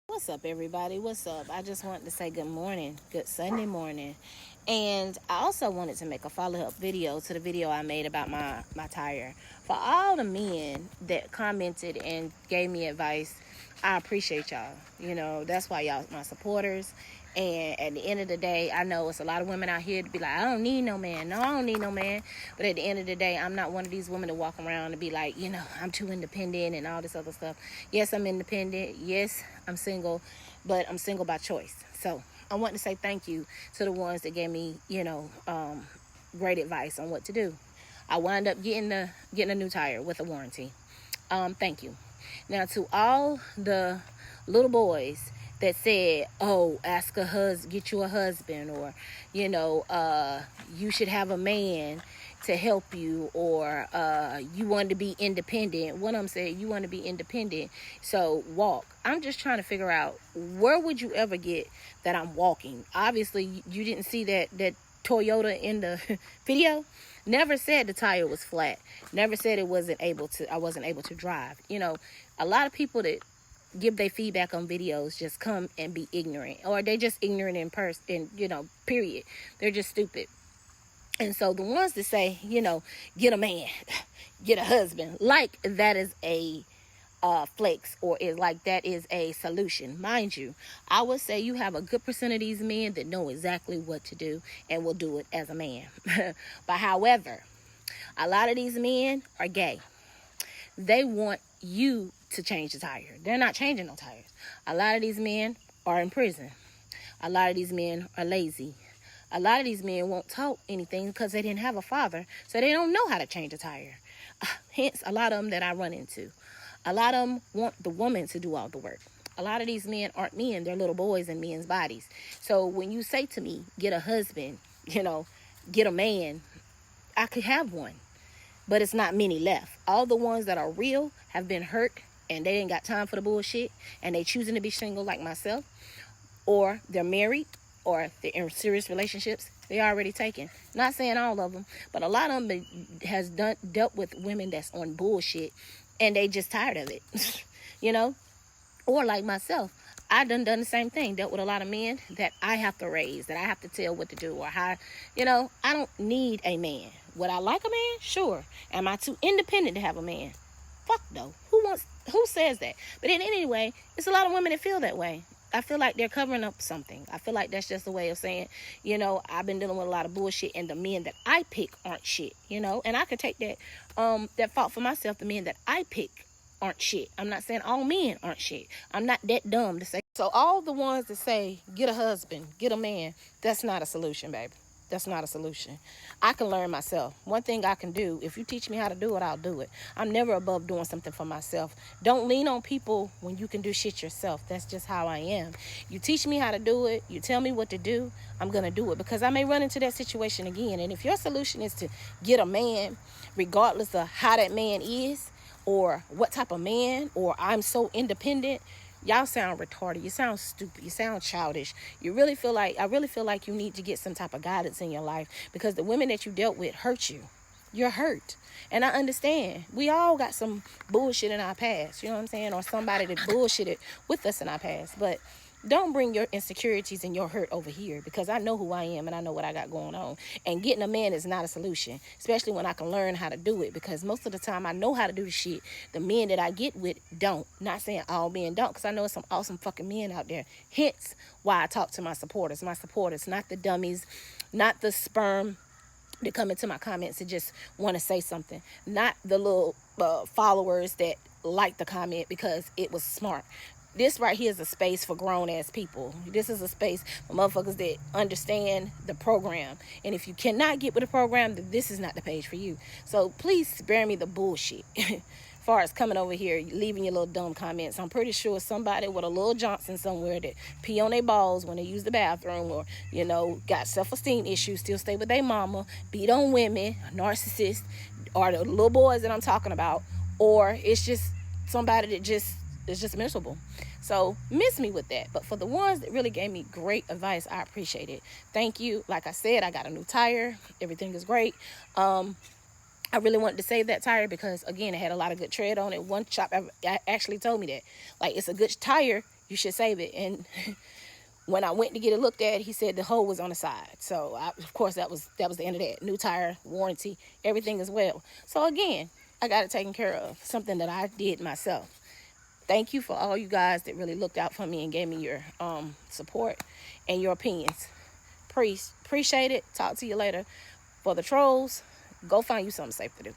What's up, everybody? What's up? I just wanted to say good morning, good Sunday morning. And I also wanted to make a follow-up video to the video I made about my tire. For all the men that commented and gave me advice, I appreciate y'all. That's why y'all my supporters. And at the end of the day, I know it's a lot of women out here to be like, I don't need no man. No, I don't need no man. But at the end of the day, I'm not one of these women to walk around and be like, I'm too independent and all this other stuff. Yes, I'm independent. Yes, I'm single. But I'm single by choice. So I want to say thank you to the ones that gave me, great advice on what to do. I wound up getting a new tire with a warranty. Thank you. Now, to all the little boys that said, oh, get you a husband, or, you should have a man to help you, or you want to be independent. One of them said, you want to be independent, so walk. I'm just trying to figure out, where would you ever get that I'm walking? Obviously, you didn't see that Toyota in the video. Never said the tire was flat. Never said I wasn't able to drive. A lot of people that give their feedback on videos just come and be ignorant, or they just ignorant in person, period. They're just stupid. And so the ones that say, get a man, get a husband, like that is a flex, or is like that is a solution. Mind you, I would say you have a good percent of these men that know exactly what to do and will do it as a man. But however, a lot of these men are gay. They want you to change the tire. They're not changing no tires. A lot of these men are in prison. A lot of these men are lazy. A lot of these men won't talk anything because they didn't have a father, so they don't know how to change a tire. Hence, a lot of them that I run into. A lot of them want the woman to do all the work. A lot of these men aren't men. They're little boys in men's bodies. So when you say to me, get a husband, get a man, I could have one. But it's not many left. All the ones that are real have been hurt, and they ain't got time for the bullshit, and they choosing to be single like myself, or they're married, or they're in serious relationships. They already taken. Not saying all of them, but a lot of them has dealt with women that's on bullshit, and they just tired of it. Or like myself, I done the same thing. Dealt with a lot of men that I have to raise, that I have to tell what to do, or how, I don't need a man. Would I like a man? Sure. Am I too independent to have a man? Fuck no. Who says that? But anyway, it's a lot of women that feel that way. I feel like they're covering up something. I feel like that's just a way of saying, I've been dealing with a lot of bullshit, and the men that I pick aren't shit, and I could take that fault for myself. The men that I pick aren't shit. I'm not saying all men aren't shit. I'm not that dumb to say. So all the ones that say, get a husband, get a man, that's not a solution, baby. That's not a solution. I can learn myself. One thing I can do, if you teach me how to do it, I'll do it. I'm never above doing something for myself. Don't lean on people when you can do shit yourself. That's just how I am. You teach me how to do it, you tell me what to do, I'm going to do it, because I may run into that situation again. And if your solution is to get a man, regardless of how that man is, or what type of man, or I'm so independent, y'all sound retarded. You sound stupid. You sound childish. I really feel like you need to get some type of guidance in your life, because the women that you dealt with hurt you. You're hurt. And I understand. We all got some bullshit in our past, you know what I'm saying? Or somebody that bullshitted with us in our past. But don't bring your insecurities and your hurt over here, because I know who I am and I know what I got going on. And getting a man is not a solution, especially when I can learn how to do it, because most of the time I know how to do the shit. The men that I get with don't. Not saying all men don't, because I know some awesome fucking men out there. Hence why I talk to my supporters. My supporters, not the dummies, not the sperm that come into my comments and just want to say something, not the little followers that like the comment because it was smart. This right here is a space for grown ass people. This is a space for motherfuckers that understand the program. And if you cannot get with the program, then this is not the page for you. So please spare me the bullshit. As far as coming over here, leaving your little dumb comments. I'm pretty sure somebody with a little Johnson somewhere that pee on their balls when they use the bathroom, or, got self-esteem issues, still stay with their mama, beat on women, narcissist, or the little boys that I'm talking about, or it's just somebody that is just miserable. So miss me with that. But for the ones that really gave me great advice, I appreciate it. Thank you. Like I said, I got a new tire. Everything is great. I really wanted to save that tire because, again, it had a lot of good tread on it. One shop actually told me that, like, it's a good tire you should save it. And when I went to get it looked at, he said the hole was on the side. So of course that was the end of that. New tire, warranty, everything as well. So again, I got it taken care of. Something that I did myself. Thank you for all you guys that really looked out for me and gave me your support and your opinions. Appreciate it. Talk to you later. For the trolls, go find you something safe to do.